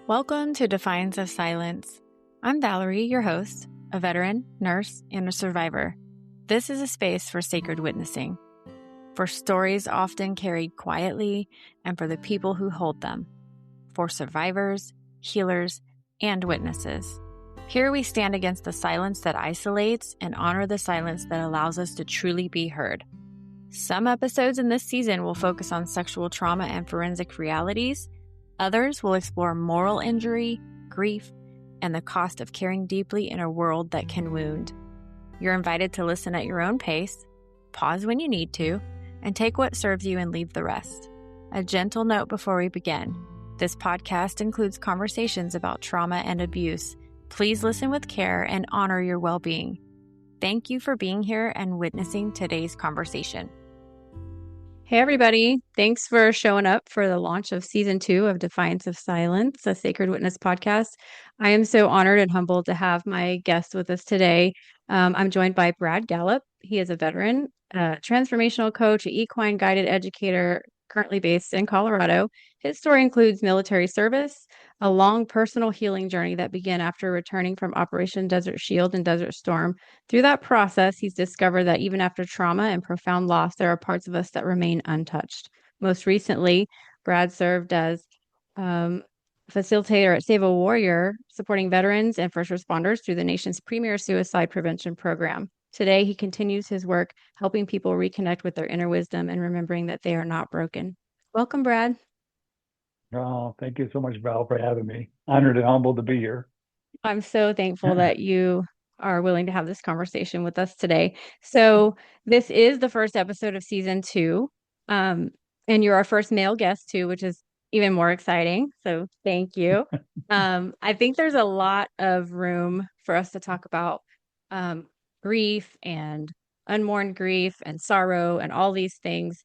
Welcome to Defiance of Silence. I'm Valerie, your host, a veteran, nurse, and a survivor. This is a space for sacred witnessing, for stories often carried quietly, and for the people who hold them, for survivors, healers, and witnesses. Here we stand against the silence that isolates and honor the silence that allows us to truly be heard. Some episodes in this season will focus on sexual trauma and forensic realities. Others will explore moral injury, grief, and the cost of caring deeply in a world that can wound. You're invited to listen at your own pace, pause when you need to, and take what serves you and leave the rest. A gentle note before we begin. This podcast includes conversations about trauma and abuse. Please listen with care and honor your well-being. Thank you for being here and witnessing today's conversation. Hey, everybody. Thanks for showing up for the launch of Season 2 of Defiance of Silence, a Sacred Witness podcast. I am so honored and humbled to have my guest with us today. I'm joined by Brad Gallup. He is a veteran, transformational coach, an equine-guided educator, currently based in Colorado. His story includes military service, a long personal healing journey that began after returning from Operation Desert Shield and Desert Storm. Through that process, he's discovered that even after trauma and profound loss, there are parts of us that remain untouched. Most recently, Brad served as facilitator at Save a Warrior, supporting veterans and first responders through the nation's premier suicide prevention program. Today, he continues his work helping people reconnect with their inner wisdom and remembering that they are not broken. Welcome, Brad. Oh, thank you so much, Val, for having me. Honored and humbled to be here. I'm so thankful that you are willing to have this conversation with us today. So this is the first episode of Season 2, and you're our first male guest too, which is even more exciting. So thank you. I think there's a lot of room for us to talk about grief and unmourned grief and sorrow and all these things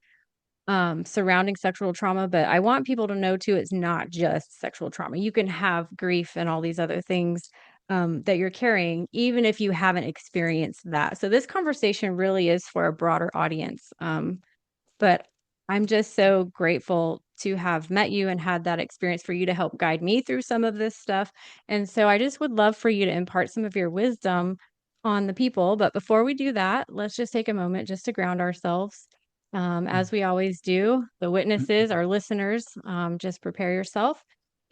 surrounding sexual trauma. But I want people to know too, it's not just sexual trauma. You can have grief and all these other things that you're carrying, even if you haven't experienced that. So this conversation really is for a broader audience. But I'm just so grateful to have met you and had that experience for you to help guide me through some of this stuff. And so I just would love for you to impart some of your wisdom on the people. But before we do that, let's just take a moment just to ground ourselves. As we always do, the witnesses, our listeners, just prepare yourself.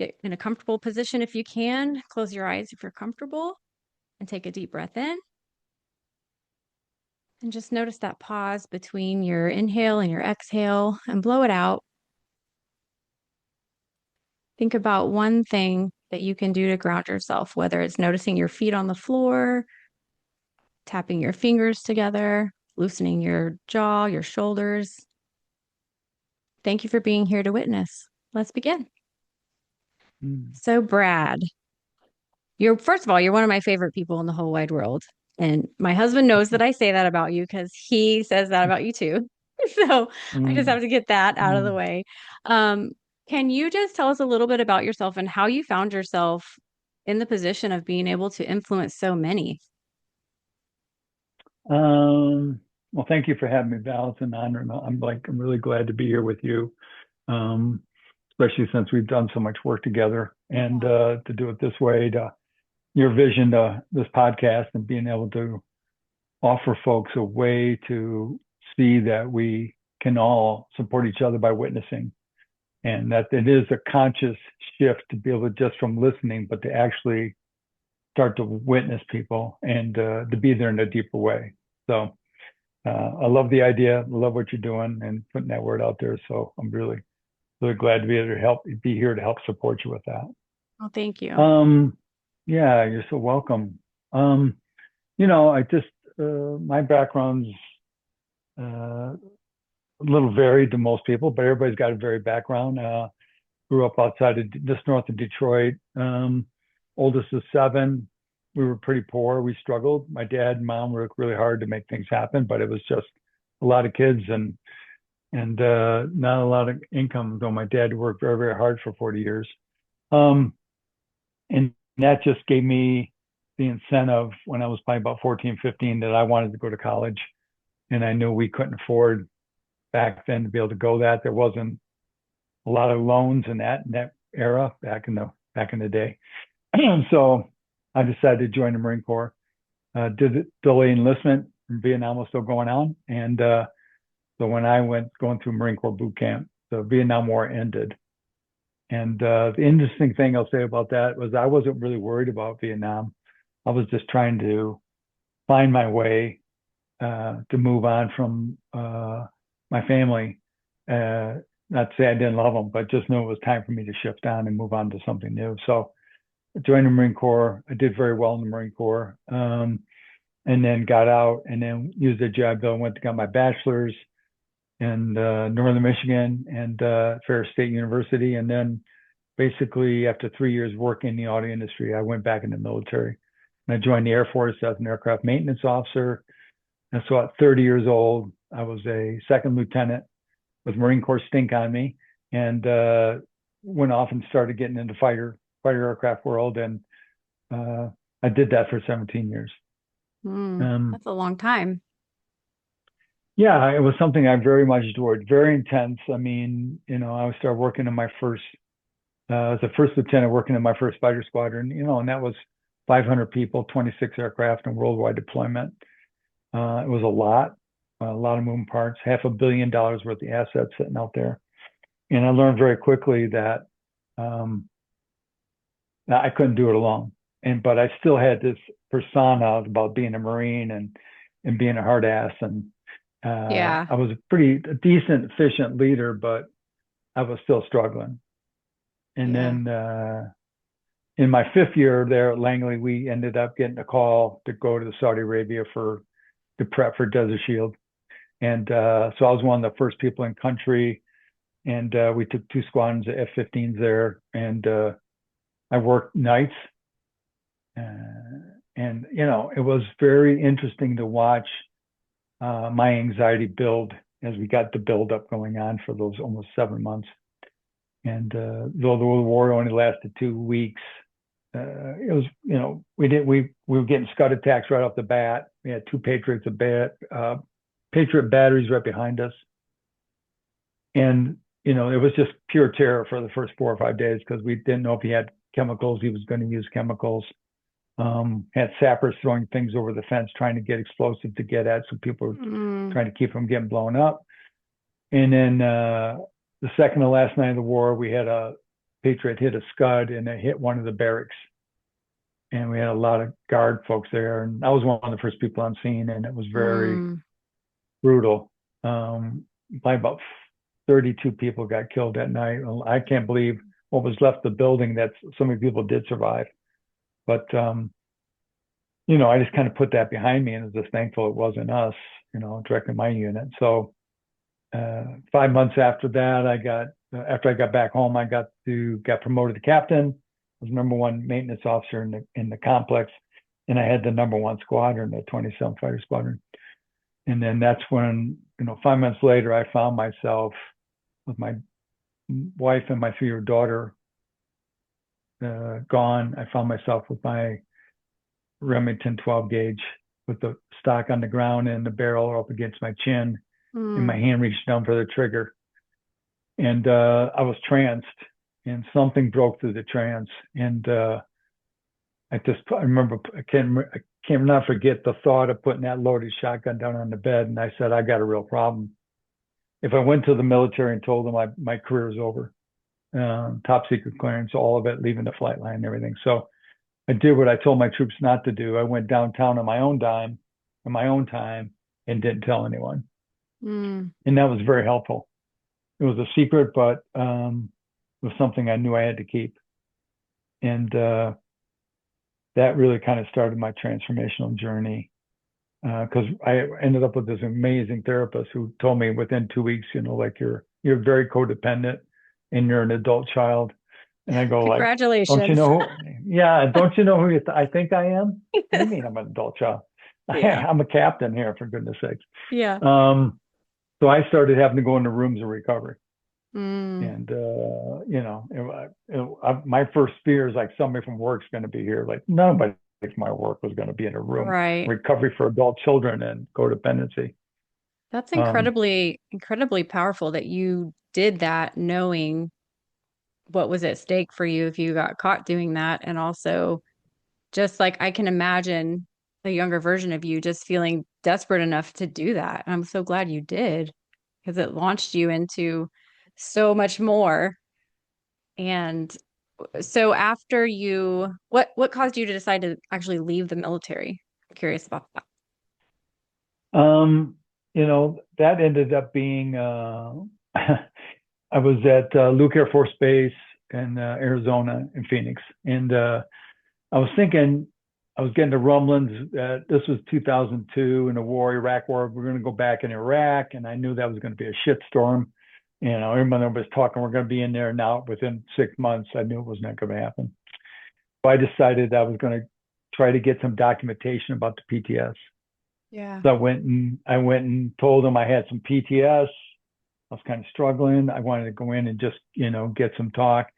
Get in a comfortable position if you can. Close your eyes if you're comfortable and take a deep breath in. And just notice that pause between your inhale and your exhale and blow it out. Think about one thing that you can do to ground yourself, whether it's noticing your feet on the floor, tapping your fingers together, loosening your jaw, your shoulders. Thank you for being here to witness. Let's begin. So, Brad, first of all, you're one of my favorite people in the whole wide world. And my husband knows that I say that about you because he says that about you too. So I just have to get that out of the way. Can you just tell us a little bit about yourself and how you found yourself in the position of being able to influence so many? Well, thank you for having me, Val. It's an honor. And I'm really glad to be here with you, especially since we've done so much work together, and to do it this way, to your vision to this podcast and being able to offer folks a way to see that we can all support each other by witnessing, and that it is a conscious shift to be able to just from listening, but to actually start to witness people and to be there in a deeper way. So I love the idea. I love what you're doing and putting that word out there. So I'm really, really glad to be able to be here to help support you with that. Well, thank you. Yeah, you're so welcome. I just, my background's a little varied to most people, but everybody's got a varied background. Grew up outside of just north of Detroit. Oldest of 7. We were pretty poor. We struggled. My dad and mom worked really hard to make things happen, but it was just a lot of kids and not a lot of income. Though my dad worked very, very hard for 40 years. And that just gave me the incentive when I was probably about 14, 15, that I wanted to go to college. And I knew we couldn't afford back then to be able to go that. There wasn't a lot of loans in that era back in the back in the day. So I decided to join the Marine Corps. Did delay enlistment from Vietnam was still going on, and so when I went going through Marine Corps boot camp, the Vietnam War ended. And the interesting thing I'll say about that was I wasn't really worried about Vietnam. I was just trying to find my way to move on from my family. Not to say I didn't love them, but just knew it was time for me to shift on and move on to something new. So I joined the Marine Corps. I did very well in the Marine Corps, and then got out and then used a job bill. Went to got my bachelor's in Northern Michigan and Ferris State University. And then basically after 3 years working in the auto industry, I went back in the military. And I joined the Air Force as an aircraft maintenance officer. And so at 30 years old, I was a second lieutenant with Marine Corps stink on me, and went off and started getting into fighter aircraft world. And I did that for 17 years. That's a long time. Yeah, it was something I very much enjoyed. Very intense. I mean, I started working in my first, as a first lieutenant working in my first fighter squadron, and that was 500 people, 26 aircraft, and worldwide deployment. It was a lot of moving parts, $500 million worth of assets sitting out there. And I learned very quickly that I couldn't do it alone. But I still had this persona about being a Marine and being a hard ass. And Yeah. I was a pretty decent, efficient leader, but I was still struggling. And then in my 5th year there at Langley, we ended up getting a call to go to Saudi Arabia to prep for Desert Shield. And so I was one of the first people in country, and we took 2 squadrons of F-15s there, and I worked nights. And it was very interesting to watch my anxiety build as we got the buildup going on for those almost 7 months. And though the war only lasted 2 weeks, it was, we were getting Scud attacks right off the bat. We had 2 Patriot batteries right behind us. And, it was just pure terror for the first 4 or 5 days because we didn't know if he had chemicals, he was going to use chemicals. Had sappers throwing things over the fence, trying to get explosive to get at. So people were trying to keep them getting blown up. And then the second to last night of the war, we had a Patriot hit a Scud and it hit one of the barracks. And we had a lot of guard folks there. And I was one of the first people on scene, and it was very brutal. By about 32 people got killed that night. I can't believe what was left of the building that so many people did survive. But, I just kind of put that behind me and was just thankful it wasn't us, directing my unit. So 5 months after that, after I got back home, I got promoted to captain. I was #1 maintenance officer in the complex, and I had the #1 squadron, the 27th Fighter Squadron. And then that's when, 5 months later, I found myself with my wife and my 3-year daughter gone. I found myself with my Remington 12 gauge with the stock on the ground and the barrel up against my chin, and my hand reached down for the trigger. And I was tranced, and something broke through the trance. And I remember, I can't not forget the thought of putting that loaded shotgun down on the bed. And I said, I got a real problem. If I went to the military and told them my career is over, top secret clearance, all of it, leaving the flight line and everything. So I did what I told my troops not to do. I went downtown on my own dime, on my own time, and didn't tell anyone. And that was very helpful. It was a secret, but it was something I knew I had to keep. And that really kind of started my transformational journey, because I ended up with this amazing therapist who told me within 2 weeks, like you're very codependent and you're an adult child. And I go, congratulations. Don't you know? Don't you know who I think I am? What do you mean I'm an adult child? Yeah. I'm a captain here, for goodness sakes. Yeah. So I started having to go into rooms of recovery. And, my first fear is like somebody from work's going to be here. Like nobody from my work was going to be in a room. Right. Recovery for adult children and codependency. That's incredibly powerful that you did that knowing what was at stake for you if you got caught doing that. And also, just like I can imagine a younger version of you just feeling desperate enough to do that. And I'm so glad you did because it launched you into so much more. And so after you, what caused you to decide to actually leave the military? I'm curious about that. That ended up being, I was at Luke Air Force Base in Arizona in Phoenix. And I was thinking, I was getting the rumblings that this was 2002 in the war, Iraq war. We're going to go back in Iraq. And I knew that was going to be a shitstorm. Everyone was talking, we're going to be in there now within 6 months. I knew it was not going to happen. So I decided I was going to try to get some documentation about the PTS. Yeah. So I went and told them I had some PTS. I was kind of struggling. I wanted to go in and just, get some talk.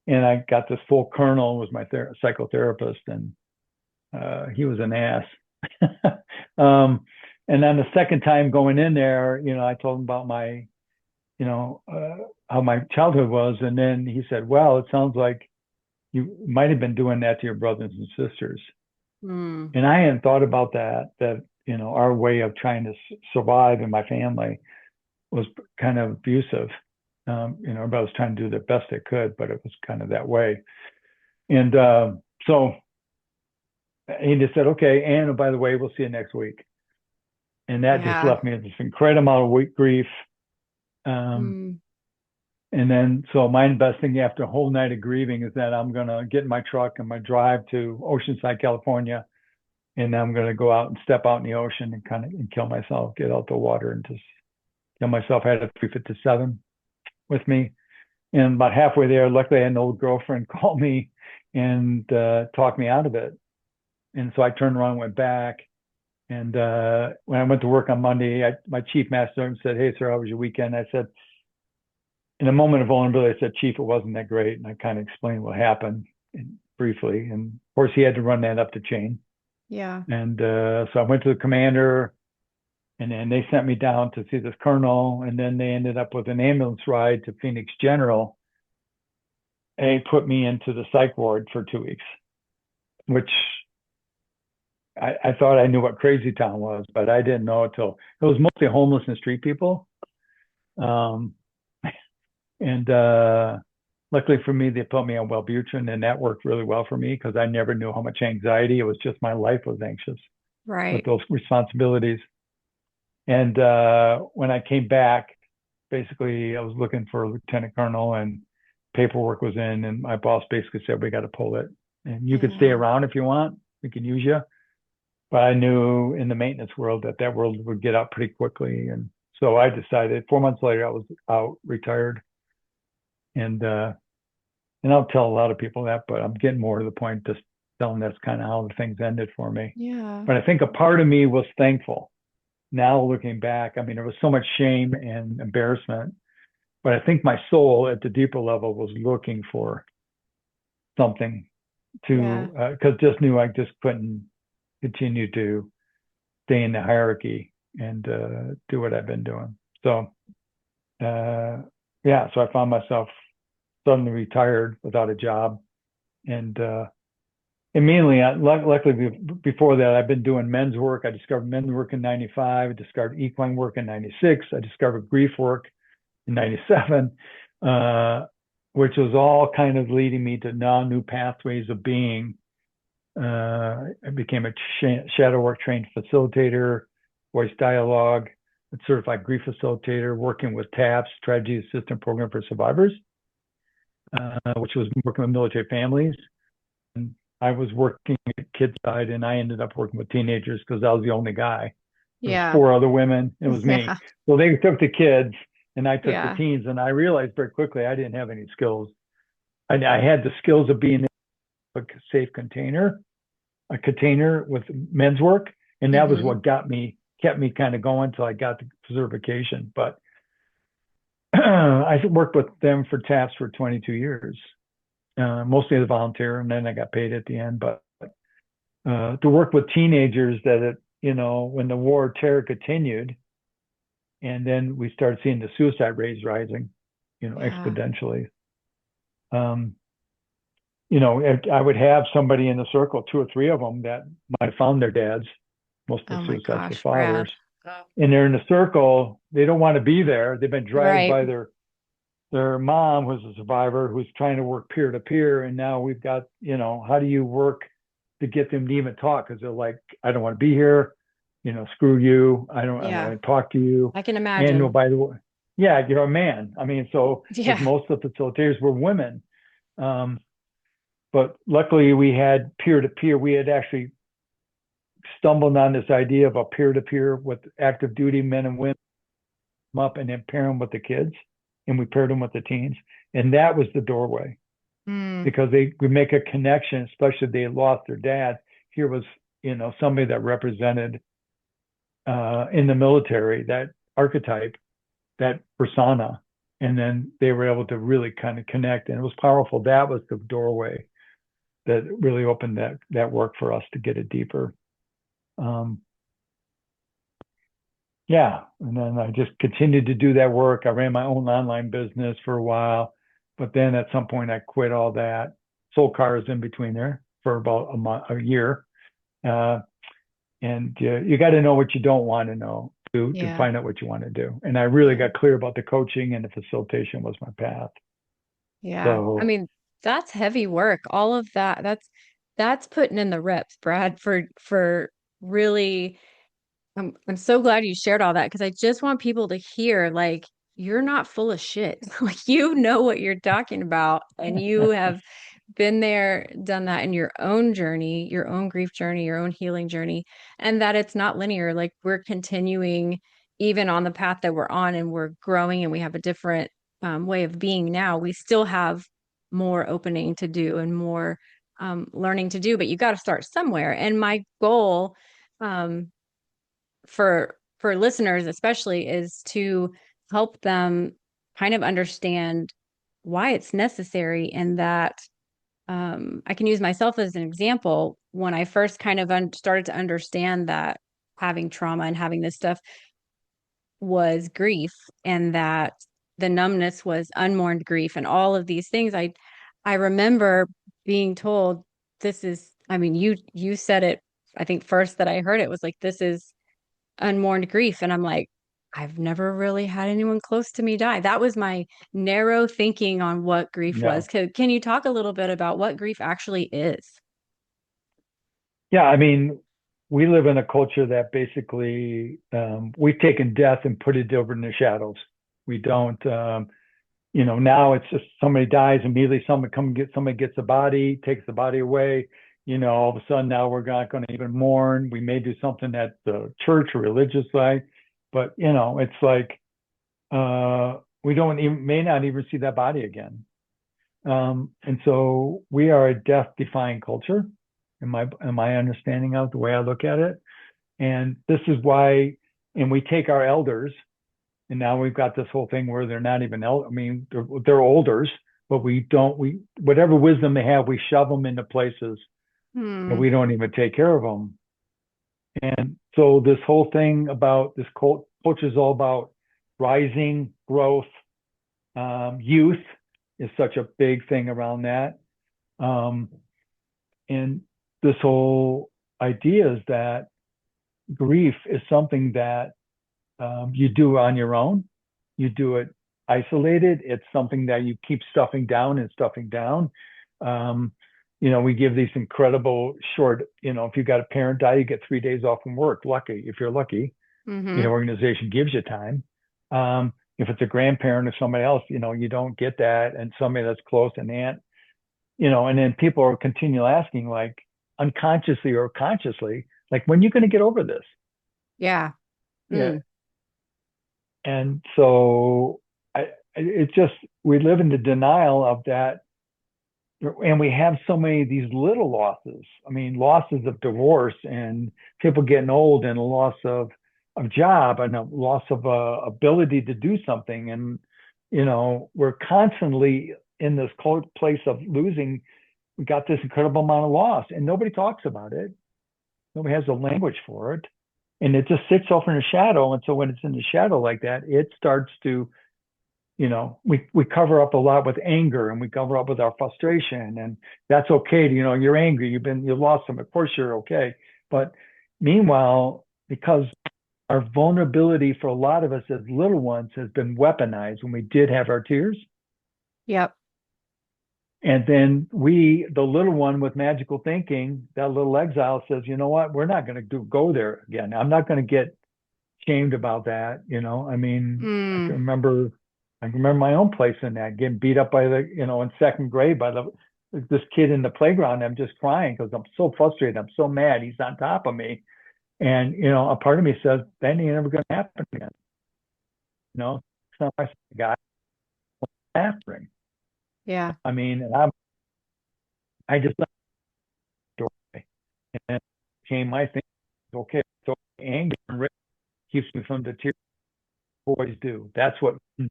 And I got this full colonel was my psychotherapist, and he was an ass. And then the second time going in there, I told him about my, how my childhood was. And then he said, well, it sounds like you might have been doing that to your brothers and sisters. Mm. And I hadn't thought about that, our way of trying to survive in my family was kind of abusive. Everybody was trying to do the best they could, but it was kind of that way. And so he just said, okay, and oh, by the way, we'll see you next week. And that just Yeah. left me with this incredible amount of grief. Um, Mm. and then, so my best thing after a whole night of grieving is that I'm going to get in my truck and my drive to Oceanside, California. And I'm going to go out and step out in the ocean and and kill myself, get out the water and just kill myself. I had a 357 with me. And about halfway there, luckily I had an old girlfriend call me and talk me out of it. And so I turned around and went back. And when I went to work on Monday, my chief master said, hey, sir, how was your weekend? I said, in a moment of vulnerability, I said, Chief, it wasn't that great. And I kind of explained what happened briefly. And of course, he had to run that up the chain. Yeah. And so I went to the commander, and then they sent me down to see this colonel. And then they ended up with an ambulance ride to Phoenix General. And they put me into the psych ward for 2 weeks, which I thought I knew what Crazy Town was, but I didn't know until it was mostly homeless and street people. Um, and luckily for me, they put me on Wellbutrin, and that worked really well for me because I never knew how much anxiety. It was just my life was anxious with Right. those responsibilities. And when I came back, basically I was looking for a lieutenant colonel, and paperwork was in, and my boss basically said, we got to pull it. And you could stay Yeah. around if you want. We can use you. But I knew in the maintenance world that world would get out pretty quickly. And so I decided 4 months later, I was out, retired. And I'll tell a lot of people that, but I'm getting more to the point, just telling that's kind of how the things ended for me. Yeah. But I think a part of me was thankful. Now looking back, I mean, there was so much shame and embarrassment, but I think my soul at the deeper level was looking for something Yeah. to, because just knew I just couldn't continue to stay in the hierarchy and do what I've been doing. So, yeah, so I found myself suddenly retired without a job. And immediately, luckily, before that, I've been doing men's work. I discovered men's work in 95. I discovered equine work in 96. I discovered grief work in 97, which was all kind of leading me to now new pathways of being. I became a shadow work trained facilitator, voice dialogue, a certified grief facilitator, working with TAPS, Tragedy Assistance Program for Survivors, which was working with military families. And I was working at kids side, and I ended up working with teenagers because I was the only guy. There was Yeah. 4 other women. It was me. Yeah. So they took the kids, and I took the Yeah. teens. And I realized very quickly I didn't have any skills. I had the skills of being a safe container, a container with men's work, and that was Mm-hmm. what kept me kind of going until I got the certification. But I worked with them for TAPS for 22 years, mostly as a volunteer, and then I got paid at the end. But to work with teenagers when the war of terror continued, and then we started seeing the suicide rates rising, Yeah. exponentially. um, I would have somebody in the circle, two or three of them that might have found their dads. Most of Oh the my suicides are gosh, fathers, Brad. Oh. and they're in the circle. They don't want to be there. They've been dragged Right. by their mom, who's a survivor, who's trying to work peer to peer, and now we've got, how do you work to get them to even talk? Because they're like, I don't want to be here. Screw you. I don't Yeah, want to talk to you. I can And imagine. by the way, yeah, you're a man. I mean, so because Yeah. most of the facilitators were women. Um, but luckily we had peer to peer. We had actually stumbled on this idea of a peer to peer with active duty men and women up and then pair them with the kids. And we paired them with the teens. And that was the doorway Mm, because they would make a connection, especially if they lost their dad. Here was, somebody that represented in the military, that archetype, that persona. And then they were able to really kind of connect. And it was powerful. That was the doorway that really opened that work for us to get it deeper. Um, yeah, and then I just continued to do that work. I ran my own online business for a while, but then at some point I quit all that. Sold cars in between there for about a year, uh, and you got to know what you don't want to know to yeah. find out what you want to do. And I really Yeah. got clear about the coaching and the facilitation was my path. Yeah. I So mean, that's heavy work. All of that. That's putting in the reps, Brad, for really I'm so glad you shared all that because I just want people to hear like you're not full of shit. Like you know what you're talking about and you have been there, done that in your own journey, your own grief journey, your own healing journey, and that it's not linear. Like we're continuing even on the path that we're on and we're growing and we have a different way of being now. We still have more opening to do and more learning to do, but you got to start somewhere. And my goal um, for listeners especially is to help them kind of understand why it's necessary and that I can use myself as an example. When I first kind of started to understand that having trauma and having this stuff was grief and that the numbness was unmourned grief and all of these things, I remember being told this is, I mean, you said it, I think first that I heard it was like, this is unmourned grief. And I'm like, I've never really had anyone close to me die. That was my narrow thinking on what grief yeah, was. Can you talk a little bit about what grief actually is? yeah. I mean, we live in a culture that basically we've taken death and put it over in the shadows. We don't. Now it's just somebody dies immediately. Somebody gets the body, takes the body away. All of a sudden now we're not going to even mourn. We may do something at the church or religious side, but it's like we don't even may not even see that body again. And so we are a death-defying culture, in my understanding of the way I look at it. And this is why, and we take our elders and now we've got this whole thing where they're not even I mean, they're olders, but we whatever wisdom they have, we shove them into places and Hmm. we don't even take care of them. And so this whole thing about this culture is all about rising growth. Youth is such a big thing around that. Um, and this whole idea is that grief is something that you do on your own. You do it isolated. It's something that you keep stuffing down and stuffing down. Um, we give these incredible short, if you got a parent die, you get 3 days off from work. Lucky, if you're lucky, Mm-hmm. organization gives you time. If it's a grandparent or somebody else, you don't get that. And somebody that's close, an aunt, and then people are continually asking, like unconsciously or consciously, like, when are you going to get over this? Yeah. Yeah. Mm. And so it just, we live in the denial of that. And we have so many of these little losses. I mean, losses of divorce and people getting old and a loss of job and a loss of ability to do something. And, we're constantly in this place of losing. We got this incredible amount of loss and nobody talks about it. Nobody has a language for it. And it just sits off in the shadow. And so when it's in the shadow like that, it starts to we cover up a lot with anger, and we cover up with our frustration, and that's okay. You're angry. You lost them. Of course you're okay. But meanwhile, because our vulnerability for a lot of us as little ones has been weaponized when we did have our tears. Yep. And then the little one with magical thinking, that little exile says, you know what, we're not going to go there again. I'm not going to get shamed about that. I mean, Mm. I can remember my own place in that, getting beat up by in second grade by this kid in the playground. I'm just crying because I'm so frustrated. I'm so mad. He's on top of me. And, a part of me says, that ain't never going to happen again. So I got after him. Yeah. I mean, and I just story, and it became my thing. Okay, so anger keeps me from the tears. Boys do. That's what, and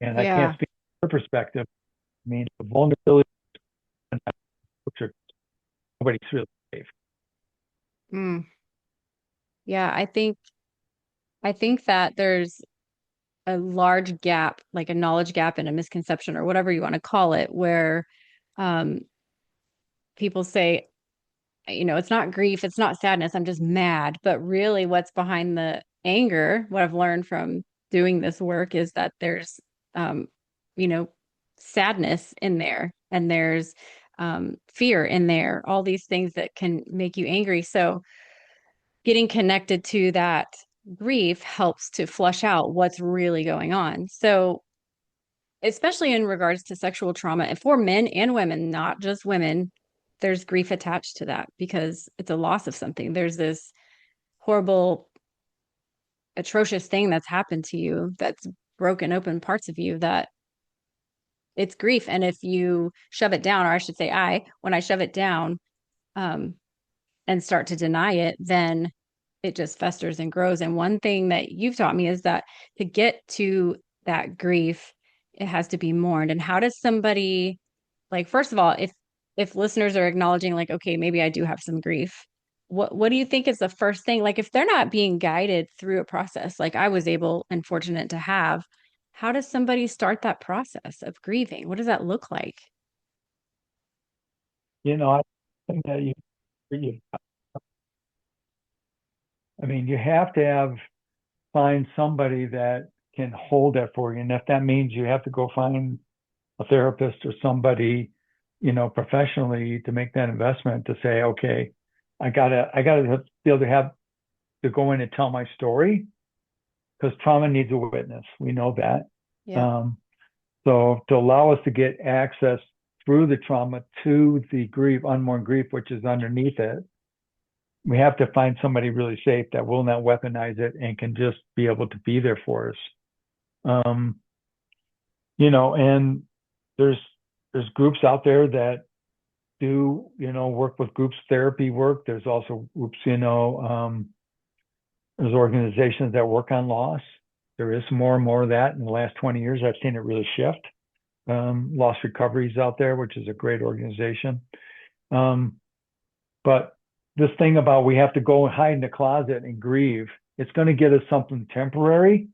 I can't Yeah. speak from her perspective. I mean, the vulnerability, nobody's really safe. Mm. Yeah. I think that there's a large gap, like a knowledge gap and a misconception or whatever you want to call it, where um, people say, it's not grief, it's not sadness, I'm just mad. But really, what's behind the anger, what I've learned from doing this work is that there's, um, you know, sadness in there and there's fear in there, all these things that can make you angry. So, getting connected to that grief helps to flush out what's really going on. So, especially in regards to sexual trauma, and for men and women, not just women, there's grief attached to that because it's a loss of something. There's this horrible, atrocious thing that's happened to you that's broken open parts of you that it's grief. And if you shove it down, or I should say, when I shove it down, um, and start to deny it, then it just festers and grows. And one thing that you've taught me is that to get to that grief, it has to be mourned. And how does somebody, like, first of all, if listeners are acknowledging, like, okay, maybe I do have some grief, what do you think is the first thing? Like, if they're not being guided through a process like I was able and fortunate to have, how does somebody start that process of grieving? What does that look like? I think that I mean, you have to find somebody that can hold that for you. And if that means you have to go find a therapist or somebody, professionally to make that investment to say, okay, I gotta be able to go in and tell my story because trauma needs a witness. We know that. Yeah. Um, so to allow us to get access through the trauma to the grief, unmourned grief, which is underneath it, we have to find somebody really safe that will not weaponize it and can just be able to be there for us. And there's groups out there that do, work with groups therapy work. There's also groups, there's organizations that work on loss. There is more and more of that in the last 20 years. I've seen it really shift. Loss Recovery is out there, which is a great organization. But this thing about we have to go and hide in the closet and grieve, it's going to get us something temporary,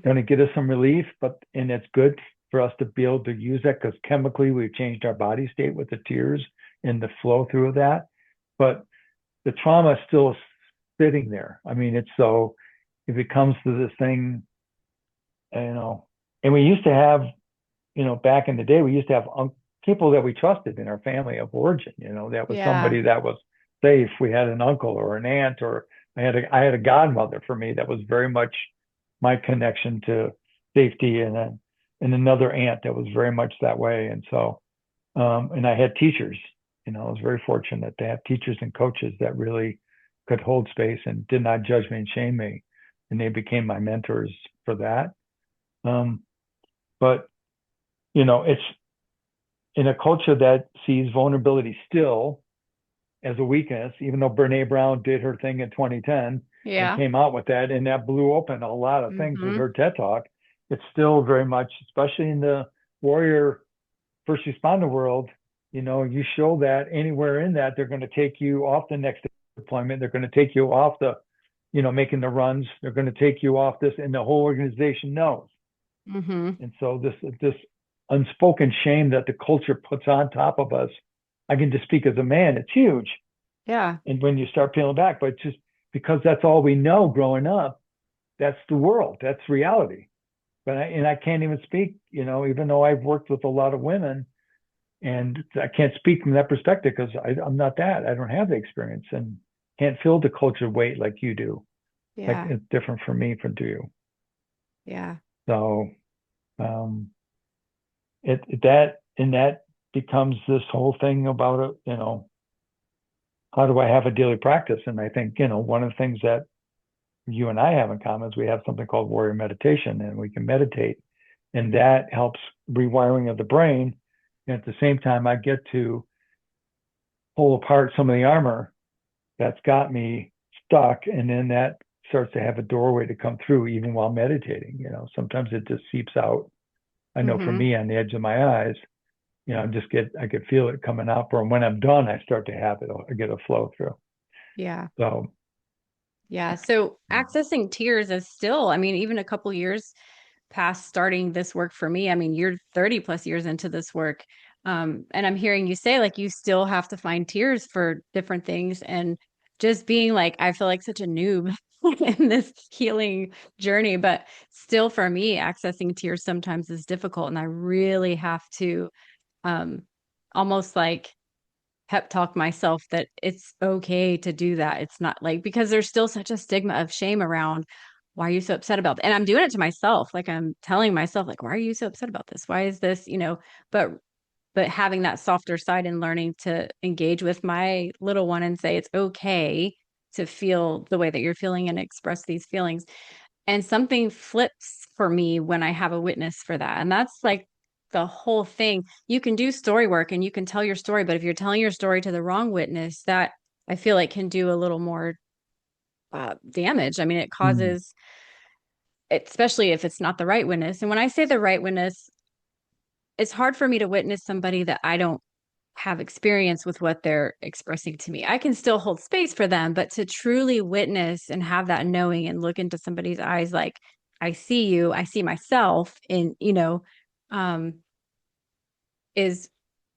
going to get us some relief, and it's good for us to be able to use that because chemically we've changed our body state with the tears and the flow through of that. But the trauma is still sitting there. I mean, if it comes to this thing, and we used to have, back in the day, we used to have people that we trusted in our family of origin, that was somebody that was safe. We had an uncle or an aunt, or I had a godmother for me that was very much my connection to safety, and another aunt that was very much that way. And so, and I had teachers, I was very fortunate to have teachers and coaches that really could hold space and did not judge me and shame me. And they became my mentors for that. But, it's in a culture that sees vulnerability still as a weakness, even though Brene Brown did her thing in 2010 and came out with that, and that blew open a lot of things with her TED Talk. It's still very much, especially in the warrior first responder world, you show that anywhere in that, they're going to take you off the next deployment. They're going to take you off the, making the runs. They're going to take you off this, and the whole organization knows. Mm-hmm. And so this unspoken shame that the culture puts on top of us, I can just speak as a man, it's huge. Yeah. And when you start peeling back, but just because that's all we know growing up, that's the world, that's reality. I can't even speak, even though I've worked with a lot of women, and I can't speak from that perspective because I'm not that. I don't have the experience and can't feel the culture weight like you do. Like Yeah. it's different for me from to you. Yeah. So um, that becomes this whole thing about it. How do I have a daily practice? And I think one of the things that you and I have in common is we have something called warrior meditation, and we can meditate, and that helps rewiring of the brain. And at the same time, I get to pull apart some of the armor that's got me stuck, and then that starts to have a doorway to come through even while meditating. Sometimes it just seeps out. I know for Mm-hmm. me on the edge of my eyes, I could feel it coming out. But when I'm done, I start to have it. I get a flow through. Yeah. So Yeah. So accessing tears is still, I mean, even a couple years past starting this work for me, I mean, you're 30 plus years into this work. And I'm hearing you say like you still have to find tears for different things. And just being like, I feel like such a noob in this healing journey. But still, for me, accessing tears sometimes is difficult. And I really have to um, almost like pep talk myself that it's okay to do that. It's not like because there's still such a stigma of shame around why are you so upset about that? And I'm doing it to myself. Like I'm telling myself, like, why are you so upset about this? Why is this, but having that softer side and learning to engage with my little one and say it's okay to feel the way that you're feeling and express these feelings. And something flips for me when I have a witness for that. And that's like the whole thing. You can do story work and you can tell your story, but if you're telling your story to the wrong witness, that I feel like can do a little more damage. I mean, it mm, causes, especially if it's not the right witness. And when I say the right witness, it's hard for me to witness somebody that I don't have experience with what they're expressing to me. I can still hold space for them, but to truly witness and have that knowing and look into somebody's eyes like, I see you, I see myself in, um, is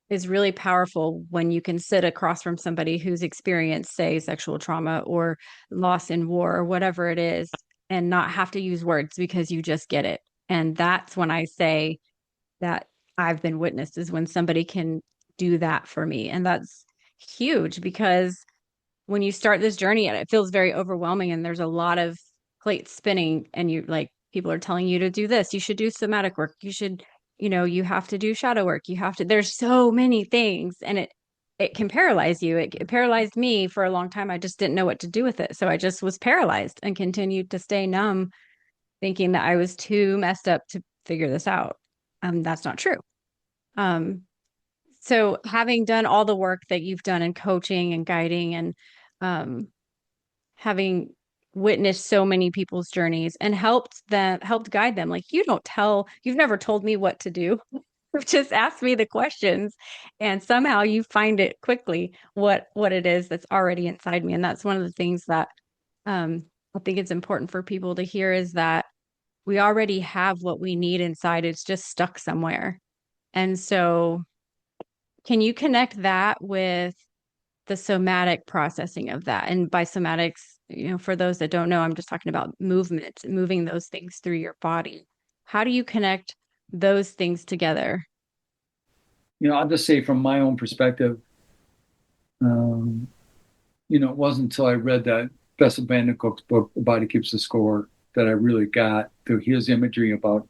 is really powerful when you can sit across from somebody who's experienced, say, sexual trauma or loss in war or whatever it is, and not have to use words because you just get it. And that's when I say that I've been witnessed is when somebody can do that for me. And that's huge because when you start this journey, it feels very overwhelming and there's a lot of plates spinning and you like people are telling you to do this. You should do somatic work. You should, you have to do shadow work. You have to, there's so many things and it can paralyze you. It paralyzed me for a long time. I just didn't know what to do with it. So I just was paralyzed and continued to stay numb, thinking that I was too messed up to figure this out. That's not true. Um, so having done all the work that you've done in coaching and guiding and um, having witnessed so many people's journeys and helped guide them, like you've never told me what to do. You've just asked me the questions and somehow you find it quickly what it is that's already inside me. And that's one of the things that I think it's important for people to hear is that we already have what we need inside. It's just stuck somewhere. And so can you connect that with the somatic processing of that? And by somatics, for those that don't know, I'm just talking about movement, moving those things through your body. How do you connect those things together? I'll just say from my own perspective, um, it wasn't until I read that Bessel van der Kolk's book, The Body Keeps the Score, that I really got to his imagery about,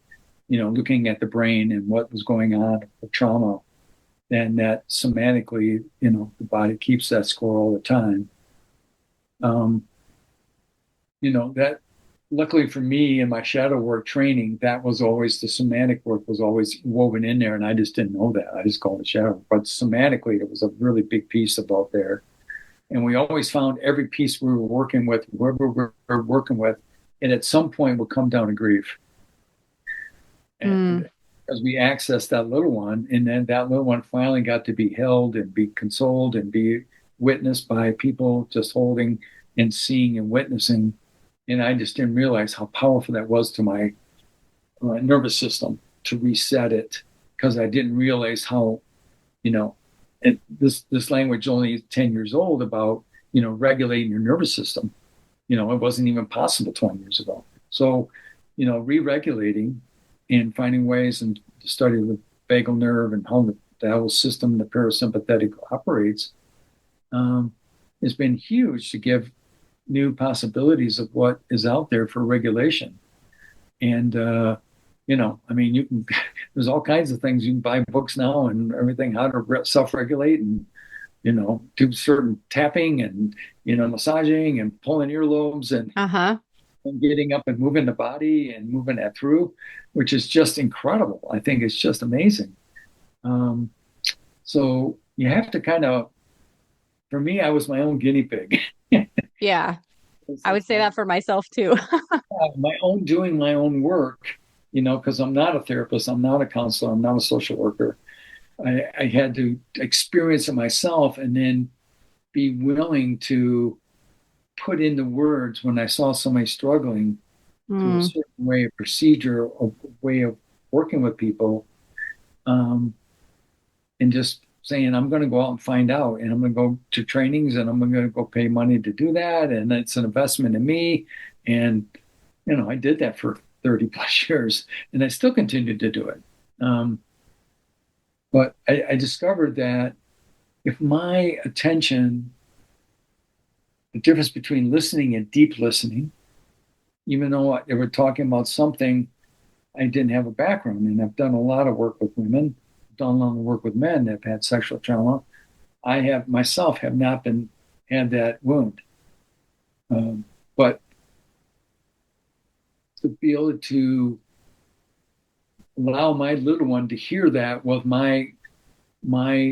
looking at the brain and what was going on with trauma, and that somatically, the body keeps that score all the time. Um, that luckily for me in my shadow work training, that was always the somatic work was always woven in there. And I just didn't know that. I just called it shadow. But somatically, it was a really big piece about there. And we always found every piece we were working with, whoever we were working with, and at some point would come down to grief. Mm, And as we accessed that little one, and then that little one finally got to be held and be consoled and be witnessed by people just holding and seeing and witnessing. And I just didn't realize how powerful that was to my nervous system to reset it, because I didn't realize how, this language only 10 years old about, regulating your nervous system. It wasn't even possible 20 years ago. So, re-regulating and finding ways and to study the vagal nerve and how the whole system, the parasympathetic operates, has been huge to give new possibilities of what is out there for regulation. And, you can, there's all kinds of things. You can buy books now and everything, how to self-regulate and, do certain tapping and, massaging and pulling earlobes and, and getting up and moving the body and moving that through, which is just incredible. I think it's just amazing. So you have to kind of, for me, I was my own guinea pig. Yeah. I would say that for myself too. Doing my own work, because I'm not a therapist, I'm not a counselor, I'm not a social worker. I had to experience it myself and then be willing to put into words when I saw somebody struggling through a certain way of procedure, a way of working with people, and just saying, I'm going to go out and find out, and I'm going to go to trainings, and I'm going to go pay money to do that, and it's an investment in me. And, I did that for 30 plus years, and I still continued to do it. But I discovered that if my attention, the difference between listening and deep listening, even though they were talking about something I didn't have a background in, I've done a lot of work with women, done a lot of work with men that have had sexual trauma. I have myself have not had that wound. But to be able to allow my little one to hear that with my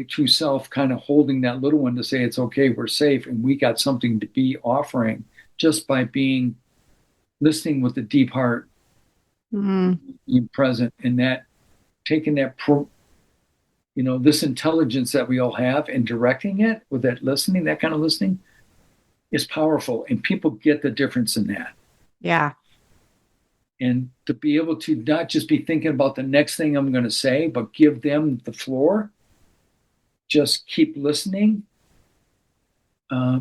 true self kind of holding that little one to say, it's okay, we're safe, and we got something to be offering just by listening with a deep heart, being present, and that taking that this intelligence that we all have and directing it with that listening, that kind of listening is powerful. And people get the difference in that. Yeah. And to be able to not just be thinking about the next thing I'm going to say, but give them the floor, just keep listening,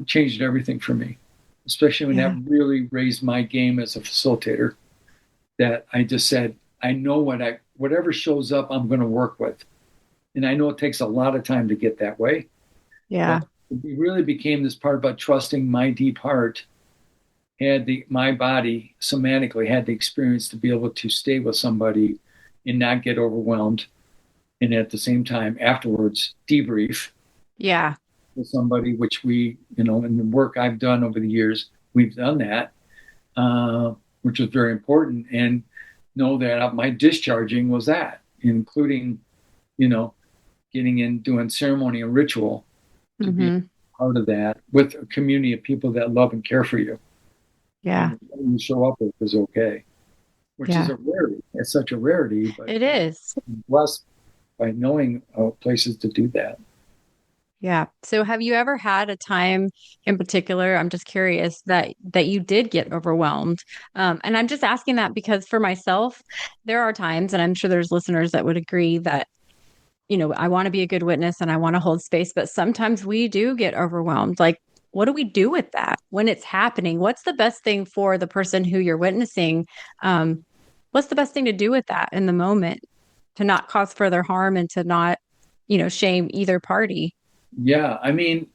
changed everything for me, especially when that really raised my game as a facilitator, that I just said, I know whatever shows up, I'm going to work with. And I know it takes a lot of time to get that way. Yeah. But it really became this part about trusting my deep heart. My body somatically had the experience to be able to stay with somebody and not get overwhelmed. And at the same time, afterwards, debrief. Yeah. With somebody, which we, in the work I've done over the years, we've done that, which was very important. And know that my discharging was that, including, getting in, doing ceremony and ritual to be part of that with a community of people that love and care for you. Yeah. And you show up with is okay, which is a rarity. It's such a rarity. But it is. I'm blessed by knowing places to do that. Yeah. So have you ever had a time in particular, I'm just curious, that you did get overwhelmed? And I'm just asking that because for myself, there are times, and I'm sure there's listeners that would agree that, I want to be a good witness and I want to hold space, but sometimes we do get overwhelmed. Like, what do we do with that when it's happening? What's the best thing for the person who you're witnessing? What's the best thing to do with that in the moment to not cause further harm and to not, shame either party? Yeah. I mean,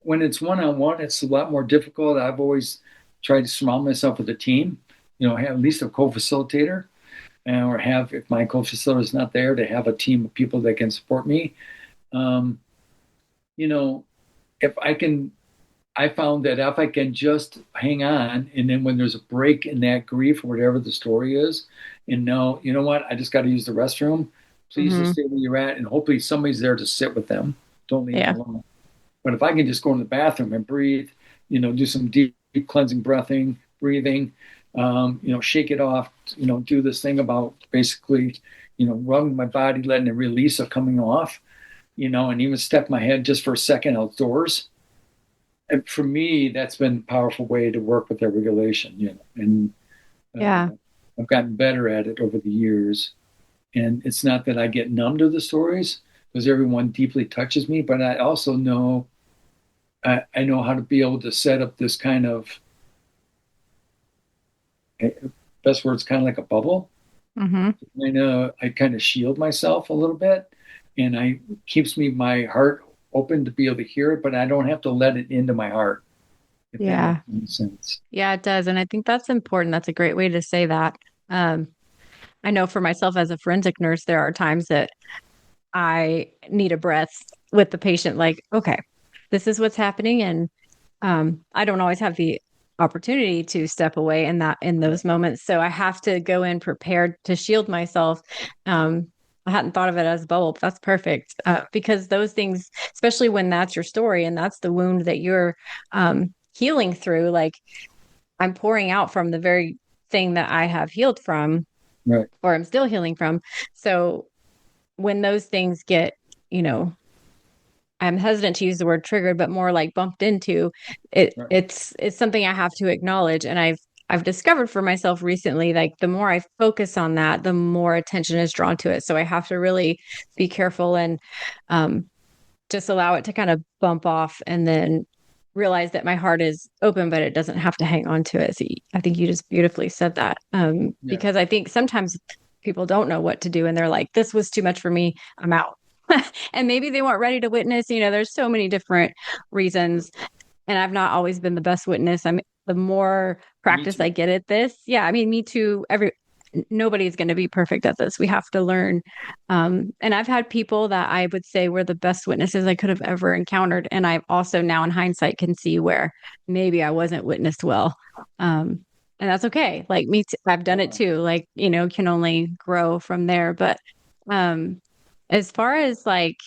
when it's one-on-one, it's a lot more difficult. I've always tried to surround myself with a team, have at least a co-facilitator, or if my co-facilitator is not there, to have a team of people that can support me. I found that if I can just hang on, and then when there's a break in that grief or whatever the story is, and know, you know what, I just got to use the restroom. Please just stay where you're at, and hopefully somebody's there to sit with them. Don't leave them alone. But if I can just go in the bathroom and breathe, do some deep cleansing breathing, shake it off, do this thing about basically, rubbing my body, letting the release of coming off, and even step my head just for a second outdoors. And for me, that's been a powerful way to work with that regulation, and I've gotten better at it over the years. And it's not that I get numb to the stories because everyone deeply touches me, but I also know I know how to be able to set up this kind of, best word's kind of like a bubble. Mm-hmm. I kind of shield myself a little bit, and I keeps me my heart open to be able to hear it, but I don't have to let it into my heart. If that Yeah. makes any sense. Yeah, it does. And I think that's important. That's a great way to say that. Um, I know for myself as a forensic nurse, there are times that I need a breath with the patient, like, okay, this is what's happening. And I don't always have the opportunity to step away in those moments. So I have to go in prepared to shield myself. I hadn't thought of it as a bubble, but that's perfect because those things, especially when that's your story and that's the wound that you're healing through, like I'm pouring out from the very thing that I have healed from, Right. or I'm still healing from. So when those things get, you know, I'm hesitant to use the word triggered, but more like bumped into it. Right. It's something I have to acknowledge. And I've discovered for myself recently, like the more I focus on that, the more attention is drawn to it. So I have to really be careful and um, just allow it to kind of bump off and then realize that my heart is open, but it doesn't have to hang on to it. So I think you just beautifully said that. Yeah. Because I think sometimes people don't know what to do and they're like, this was too much for me. I'm out. And maybe they weren't ready to witness. There's so many different reasons. And I've not always been the best witness. I mean, the more practice I get at this, yeah, I mean, me too. Nobody's going to be perfect at this. We have to learn. And I've had people that I would say were the best witnesses I could have ever encountered. And I've also now in hindsight can see where maybe I wasn't witnessed well. And that's okay. Like me, I've done it too. Like, can only grow from there. But as far as like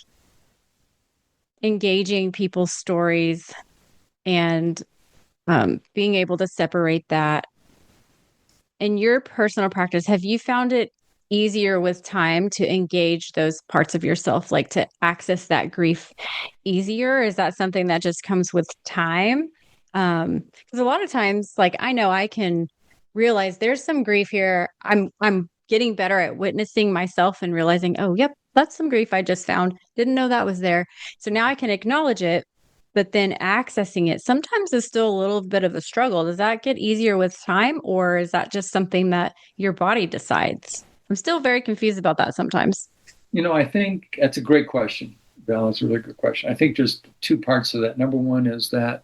engaging people's stories and being able to separate that, in your personal practice, have you found it easier with time to engage those parts of yourself, like to access that grief easier? Is that something that just comes with time? Because a lot of times, like I know I can realize there's some grief here. I'm getting better at witnessing myself and realizing, oh, yep, that's some grief I just found. Didn't know that was there. So now I can acknowledge it, but then accessing it sometimes is still a little bit of a struggle. Does that get easier with time, or is that just something that your body decides? I'm still very confused about that sometimes. I think that's a great question, Val. It's a really good question. I think there's two parts to that. Number one is that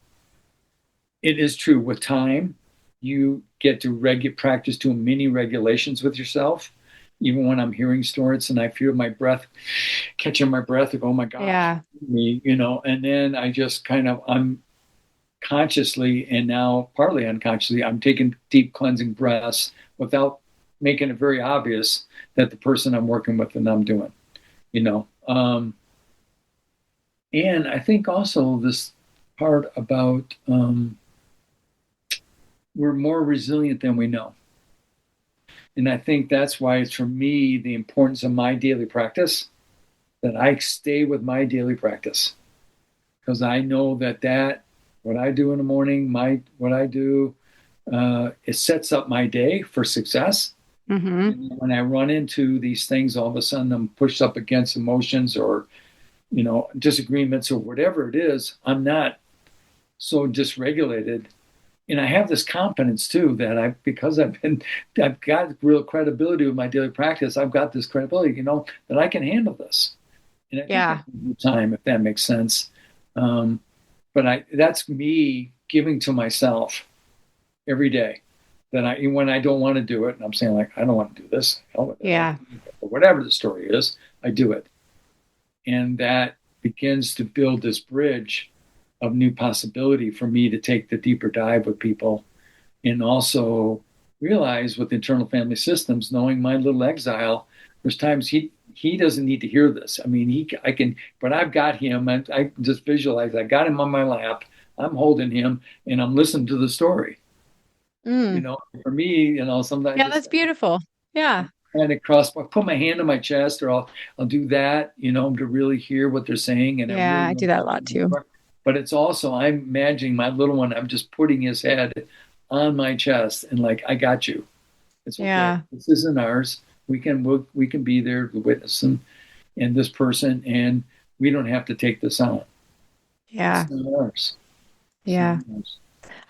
it is true with time, you get to practice doing mini regulations with yourself. Even when I'm hearing stories and I feel my breath, catching my breath, I go, oh my gosh, Yeah. me, and then I just I'm consciously and now partly unconsciously, I'm taking deep cleansing breaths without making it very obvious that the person I'm working with and I'm doing, and I think also this part about we're more resilient than we know. And I think that's why it's for me the importance of my daily practice, that I stay with my daily practice. Because I know that what I do in the morning, what I do, it sets up my day for success. Mm-hmm. And when I run into these things, all of a sudden I'm pushed up against emotions or, disagreements or whatever it is, I'm not so dysregulated. And I have this confidence too that because I've got real credibility with my daily practice. I've got this credibility, that I can handle this. And I think that's time, if that makes sense. But that's me giving to myself every day that when I don't want to do it, and I'm saying like, I don't want to do this. Yeah. Or whatever the story is, I do it. And that begins to build this bridge of new possibility for me to take the deeper dive with people, and also realize with internal family systems, knowing my little exile, there's times he doesn't need to hear this. I mean, but I've got him, and I just visualize, I got him on my lap, I'm holding him, and I'm listening to the story. For me, sometimes. Yeah, that's beautiful. Yeah. And I put my hand on my chest, or I'll do that, to really hear what they're saying. And Yeah, I do that a lot too. But it's also, I'm imagining my little one, I'm just putting his head on my chest and like, I got you. It's okay. Yeah. This isn't ours. We can be there to witness and this person, and we don't have to take this on. Yeah. It's not ours. It's Yeah. not ours.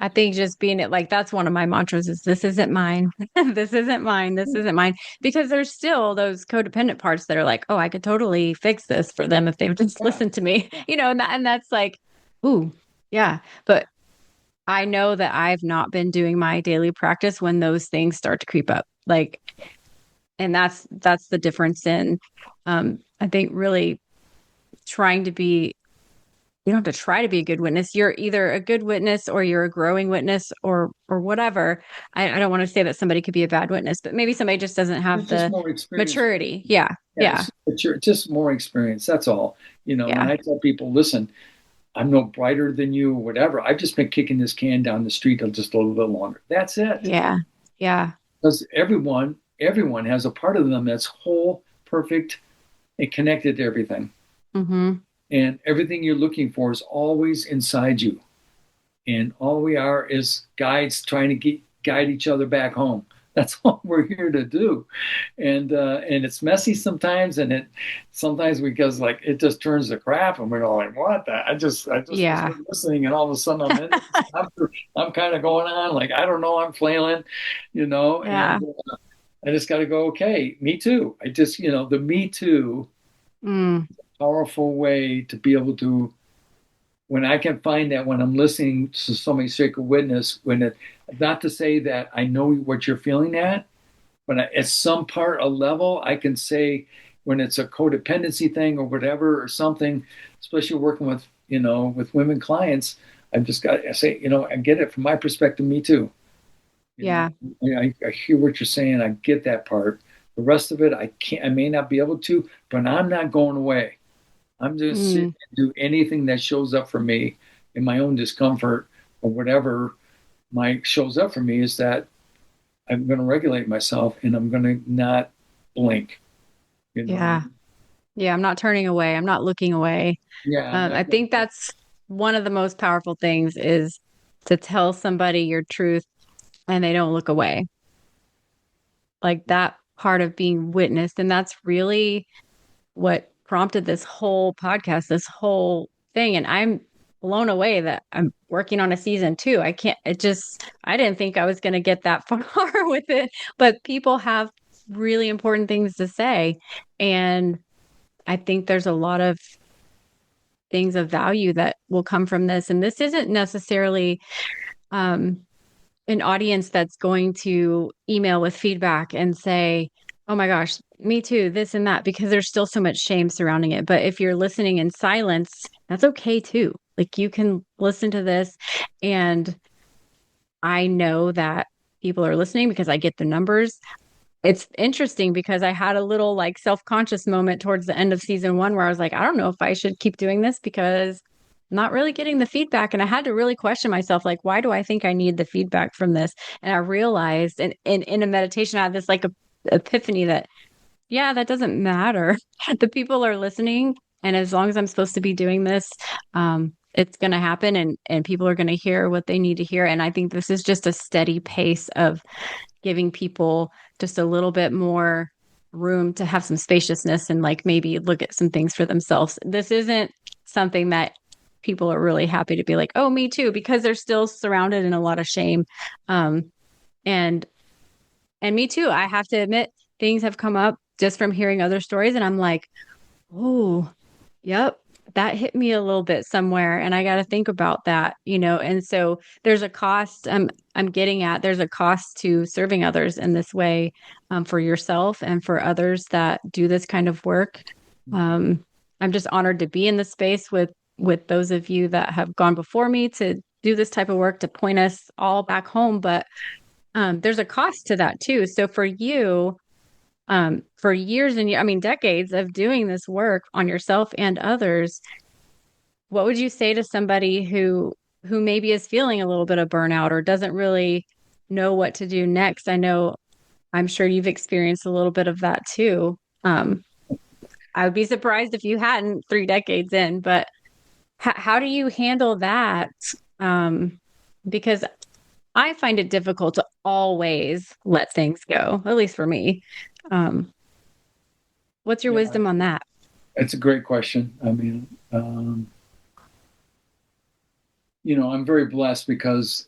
I think just being it like that's one of my mantras is this isn't mine. This isn't mine. This isn't mine. Because there's still those codependent parts that are like, oh, I could totally fix this for them if they would just listen to me. And that's like, ooh, yeah. But I know that I've not been doing my daily practice when those things start to creep up. Like, and that's the difference in I think really trying to be you don't have to try to be a good witness. You're either a good witness or you're a growing witness or whatever. I don't want to say that somebody could be a bad witness, but maybe somebody just doesn't have It's just the more experience. maturity. Yeah. Yeah. It's just more experience. That's all. When Yeah. I tell people, listen, I'm no brighter than you, or whatever. I've just been kicking this can down the street just a little bit longer. That's it. Yeah. Yeah. Because everyone has a part of them that's whole, perfect, and connected to everything. Mm-hmm. And everything you're looking for is always inside you. And all we are is guides trying to guide each other back home. That's all we're here to do. And it's messy sometimes, and it sometimes because like it just turns to crap, and we're all like, "What? I just Yeah. was listening, and all of a sudden I'm in. I'm kind of going on like I don't know. I'm flailing, Yeah. and I just got to go. Okay, me too. I just the me too. Mm. Powerful way to be able to when I can find that when I'm listening to somebody sacred witness, not to say that I know what you're feeling but at some part, a level, I can say when it's a codependency thing or whatever or something, especially working with with women clients, I've just got to say, I get it from my perspective. Me too. Yeah. I hear what you're saying. I get that part. The rest of it, I can't. I may not be able to, but I'm not going away. I'm just sitting and do anything that shows up for me in my own discomfort or whatever shows up for me is that I'm going to regulate myself and I'm going to not blink. Yeah. Yeah. I'm not turning away. I'm not looking away. Yeah. I think that's one of the most powerful things is to tell somebody your truth and they don't look away. Like that part of being witnessed. And that's really what prompted this whole podcast, this whole thing. And I'm blown away that I'm working on a season 2. I didn't think I was going to get that far with it, but people have really important things to say. And I think there's a lot of things of value that will come from this. And this isn't necessarily, an audience that's going to email with feedback and say, oh my gosh, me too, this and that, because there's still so much shame surrounding it. But if you're listening in silence, that's okay too. Like you can listen to this. And I know that people are listening because I get the numbers. It's interesting because I had a little like self-conscious moment towards the end of season 1 where I was like, I don't know if I should keep doing this because I'm not really getting the feedback. And I had to really question myself, like, why do I think I need the feedback from this? And I realized in a meditation, I had this like epiphany that, yeah, that doesn't matter. The people are listening. And as long as I'm supposed to be doing this, it's going to happen and people are going to hear what they need to hear. And I think this is just a steady pace of giving people just a little bit more room to have some spaciousness and like maybe look at some things for themselves. This isn't something that people are really happy to be like, oh, me too, because they're still surrounded in a lot of shame. And me too. I have to admit, things have come up just from hearing other stories. And I'm like, oh, yep, that hit me a little bit somewhere. And I got to think about that, and so there's a cost I'm getting at. There's a cost to serving others in this way, for yourself and for others that do this kind of work. I'm just honored to be in the space with those of you that have gone before me to do this type of work to point us all back home. But there's a cost to that too. So for you, for years and decades of doing this work on yourself and others, what would you say to somebody who maybe is feeling a little bit of burnout or doesn't really know what to do next? I'm sure you've experienced a little bit of that too. I would be surprised if you hadn't 3 decades in, but how do you handle that? Because I find it difficult to always let things go, at least for me. What's your Yeah, wisdom on that? it's a great question. I mean, I'm very blessed because,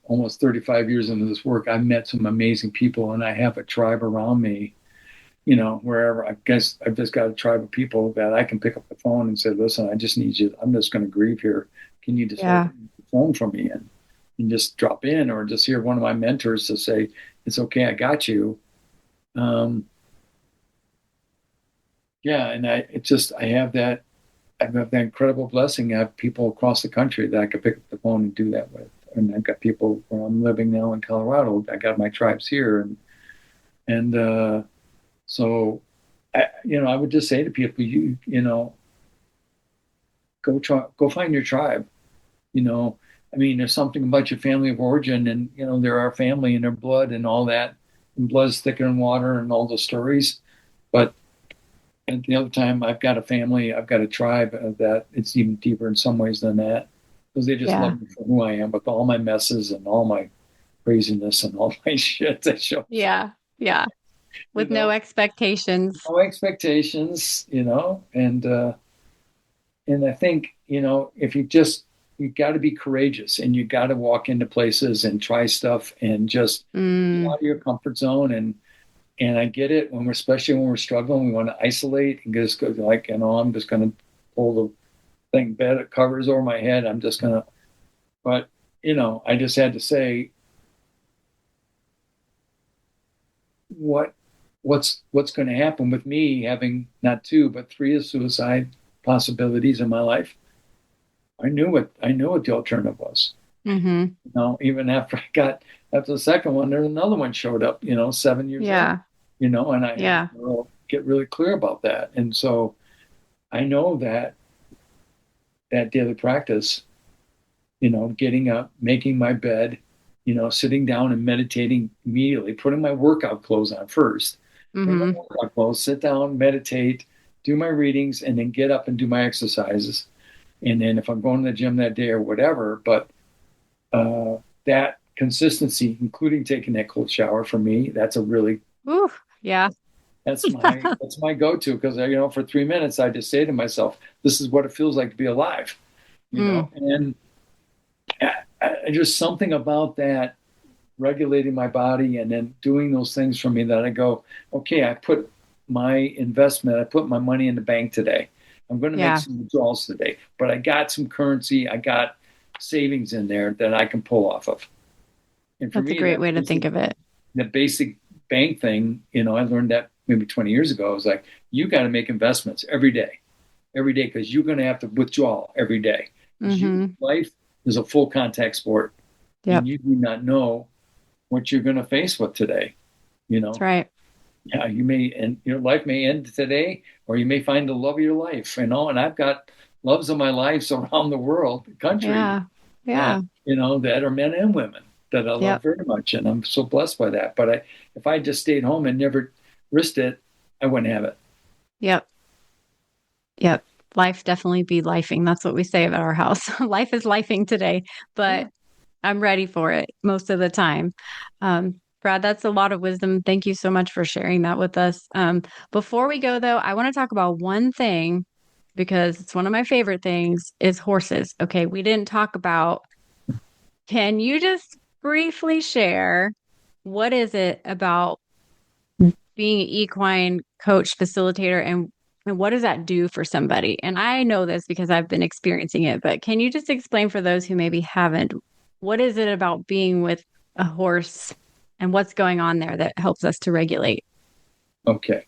almost 35 years into this work, I've met some amazing people and I have a tribe around me, wherever. I guess I've just got a tribe of people that I can pick up the phone and say, listen, I just need you. I'm just going to grieve here. Can you just hold the phone for me and just drop in, or just hear one of my mentors to say, it's okay, I got you. Yeah. And I have that incredible blessing. I have people across the country that I could pick up the phone and do that with. And I've got people where I'm living now in Colorado. I got my tribes here, and so I would just say to people, go find your tribe. I mean, there's something about your family of origin, and they're our family and their blood and all that. And blood's thicker than water and all those stories, but at the other time, I've got a family, I've got a tribe that it's even deeper in some ways than that, because they just love me for who I am, with all my messes and all my craziness and all my shit that shows. Yeah. With no expectations. No expectations, and I think, if you got to be courageous, and you got to walk into places and try stuff and just get out of your comfort zone. And I get it, especially when we're struggling, we want to isolate and just go like, I'm just going to pull the bed covers over my head. I'm just going to, but I just had to say, what's going to happen with me having not 2 but 3 of suicide possibilities in my life. I knew what the alternative was. Mm-hmm. Even after the second one, there's another one showed up, 7 years later, and I had to get really clear about that. And so I know that daily practice, getting up, making my bed, sitting down and meditating immediately, putting my workout clothes on first, put my workout clothes, sit down, meditate, do my readings, and then get up and do my exercises. And then if I'm going to the gym that day or whatever, but that consistency, including taking that cold shower, for me, that's a really, that's my go-to, because for 3 minutes I just say to myself, this is what it feels like to be alive, and just something about that regulating my body and then doing those things for me that I go, okay, I put my money in the bank today. I'm going to make some withdrawals today, but I got some currency, I got savings in there that I can pull off of. And for That's me, a great way to think of it. The basic bank thing, I learned that maybe 20 years ago. I was like, you got to make investments every day, because you're going to have to withdraw every day. Life is a full contact sport. And you do not know what you're going to face with today. That's right. Yeah, your life may end today, or you may find the love of your life, and I've got loves of my life around the world, the country, that are men and women that I love very much. And I'm so blessed by that. But if I just stayed home and never risked it, I wouldn't have it. Yep. Life definitely be lifing. That's what we say at our house. Life is lifing today, but I'm ready for it most of the time. Brad, that's a lot of wisdom. Thank you so much for sharing that with us. Before we go, though, I want to talk about one thing, because it's one of my favorite things, is horses. Okay, we didn't talk about. Can you just briefly share, what is it about being an equine coach, facilitator, and what does that do for somebody? And I know this because I've been experiencing it, but can you just explain for those who maybe haven't, what is it about being with a horse and what's going on there that helps us to regulate? Okay.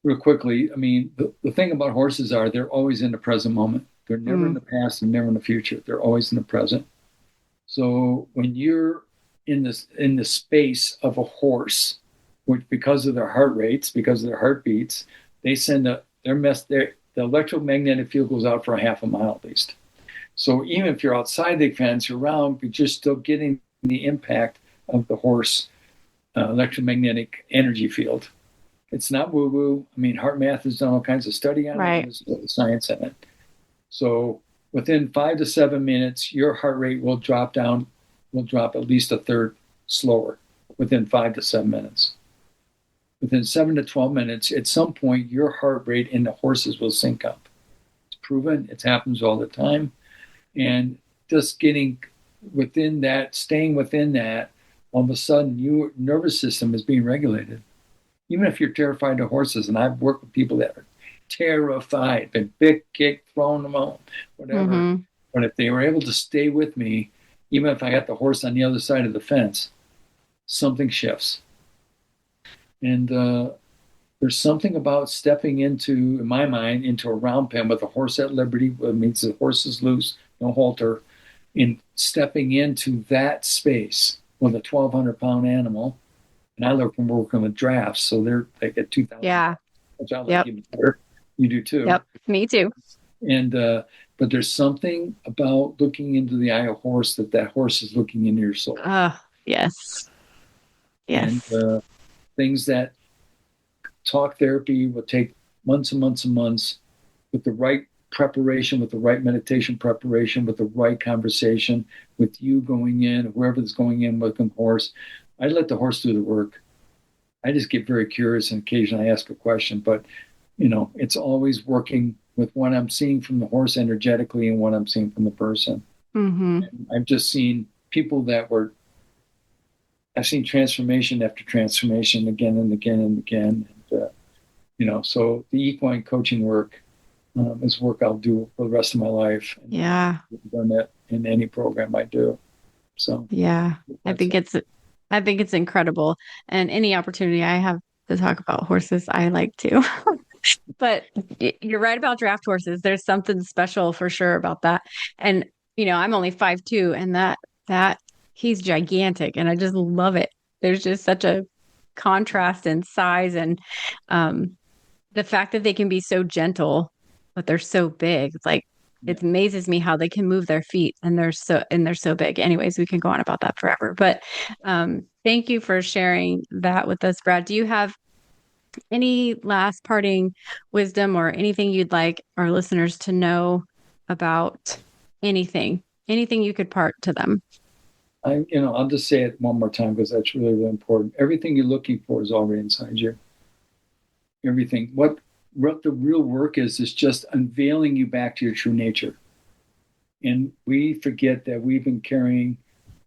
Real quickly, I mean, the thing about horses they're always in the present moment. They're never in the past and never in the future. They're always in the present. So when you're in the space of a horse, which because of their heart rates, because of their heartbeats, they send the electromagnetic field goes out for a half a mile at least. So even if you're outside the fence, you're around, but you're still getting the impact of the horse electromagnetic energy field. It's not woo-woo. I mean, HeartMath has done all kinds of study on it. There's science in it. So within 5 to 7 minutes, your heart rate will drop down will drop at least a third slower within 5 to 7 minutes. Within 7 to 12 minutes, at some point, your heart rate in the horses will sync up. It's proven. It happens all the time. And just getting within that, staying within that, all of a sudden, your nervous system is being regulated. Even if you're terrified of horses, and I've worked with people that are terrified, been bit, kicked, thrown them out, whatever. Mm-hmm. But if they were able to stay with me, even if I got the horse on the other side of the fence, something shifts. And there's something about stepping into, in my mind, into a round pen with a horse at liberty, it means the horse is loose, no halter, in stepping into that space with a 1,200-pound animal. And I learned from working with drafts, so they get 2,000. Yeah. Which I like even better. You do too. Yep. Me too. And but there's something about looking into the eye of a horse that horse is looking into your soul. Yes. Yes. And things that talk therapy will take months and months and months with the right preparation, with the right meditation preparation, with the right conversation, with you going in, whoever's going in with the horse. I let the horse do the work. I just get very curious and occasionally I ask a question, but it's always working with what I'm seeing from the horse energetically and what I'm seeing from the person. Mm-hmm. I've just seen people I've seen transformation after transformation again and again and again. And, so the equine coaching work is work I'll do for the rest of my life. And I've done that in any program I do. So yeah, I think it's incredible. And any opportunity I have to talk about horses, I like to. But you're right about draft horses. There's something special for sure about that. And I'm only 5'2", and that he's gigantic, and I just love it. There's just such a contrast in size, and the fact that they can be so gentle, but they're so big. It's like it amazes me how they can move their feet, and they're so big. Anyways, we can go on about that forever. But thank you for sharing that with us, Brad. Do you have any last parting wisdom or anything you'd like our listeners to know about anything you could part to them? I'll just say it one more time because that's really, really important. Everything you're looking for is already inside you. Everything. What the real work is just unveiling you back to your true nature. And we forget that we've been carrying,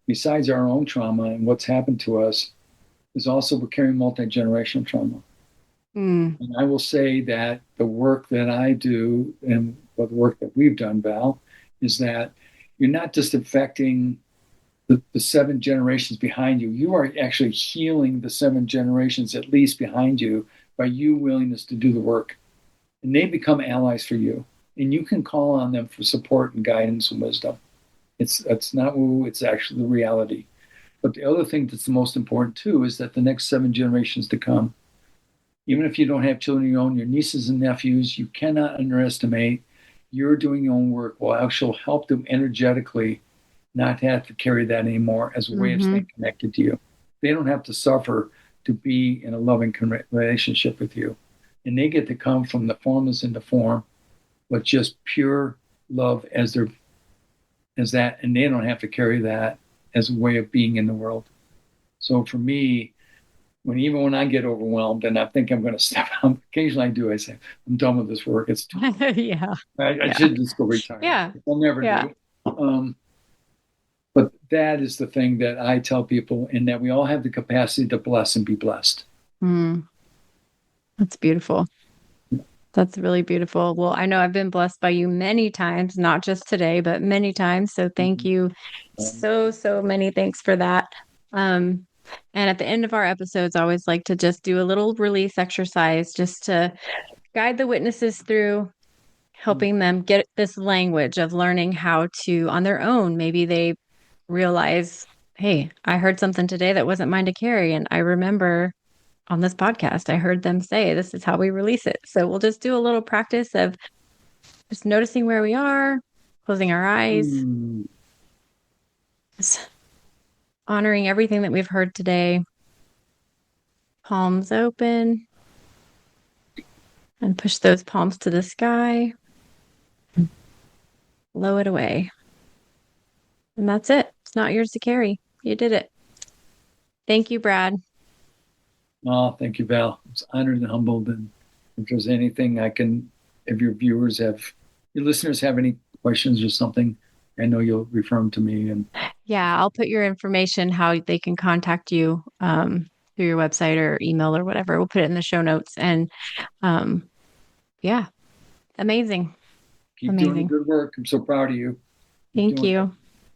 besides our own trauma and what's happened to us, is also we're carrying multi-generational trauma. And I will say that the work that I do and the work that we've done, Val, is that you're not just affecting the 7 generations behind you. You are actually healing the 7 generations at least behind you by your willingness to do the work. And they become allies for you. And you can call on them for support and guidance and wisdom. It's not woo, it's actually the reality. But the other thing that's the most important too is that the next 7 generations to come, even if you don't have children of your own, your nieces and nephews, you cannot underestimate you're doing your own work will actually help them energetically not have to carry that anymore as a way of staying connected to you. They don't have to suffer to be in a loving relationship with you. And they get to come from the formless into form, but just pure love as that, and they don't have to carry that as a way of being in the world. So for me, even when I get overwhelmed and I think I'm going to step out, occasionally I do. I say, I'm done with this work. It's too much. I should just go retire. Yeah. I'll never do. But that is the thing that I tell people, and that we all have the capacity to bless and be blessed. That's beautiful. That's really beautiful. Well, I know I've been blessed by you many times, not just today, but many times. So thank you so many thanks for that. And at the end of our episodes, I always like to just do a little release exercise just to guide the witnesses through helping them get this language of learning how to, on their own, maybe they realize, hey, I heard something today that wasn't mine to carry. And I remember on this podcast, I heard them say, this is how we release it. So we'll just do a little practice of just noticing where we are, closing our eyes, just honoring everything that we've heard today. Palms open, and push those palms to the sky. Blow it away. And that's it. it's not yours to carry. You did it. Thank you, Brad. Oh, thank you, Val. I was honored and humbled. And if there's anything if your listeners have any questions or something, I know you'll refer them to me. And yeah, I'll put your information, how they can contact you through your website or email or whatever. We'll put it in the show notes. And yeah, amazing. Keep doing the good work. I'm so proud of you. Thank you.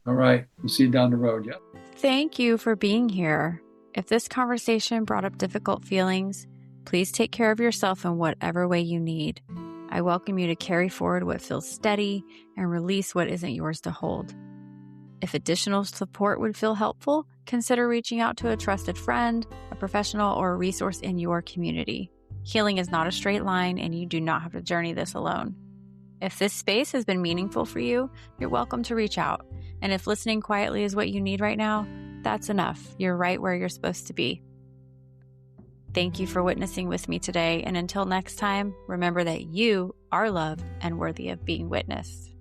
All right. We'll see you down the road. Yeah. Thank you for being here. If this conversation brought up difficult feelings, please take care of yourself in whatever way you need. I welcome you to carry forward what feels steady and release what isn't yours to hold. If additional support would feel helpful, consider reaching out to a trusted friend, a professional, or a resource in your community. Healing is not a straight line, and you do not have to journey this alone. If this space has been meaningful for you, you're welcome to reach out. And if listening quietly is what you need right now, that's enough. You're right where you're supposed to be. Thank you for witnessing with me today. And until next time, remember that you are loved and worthy of being witnessed.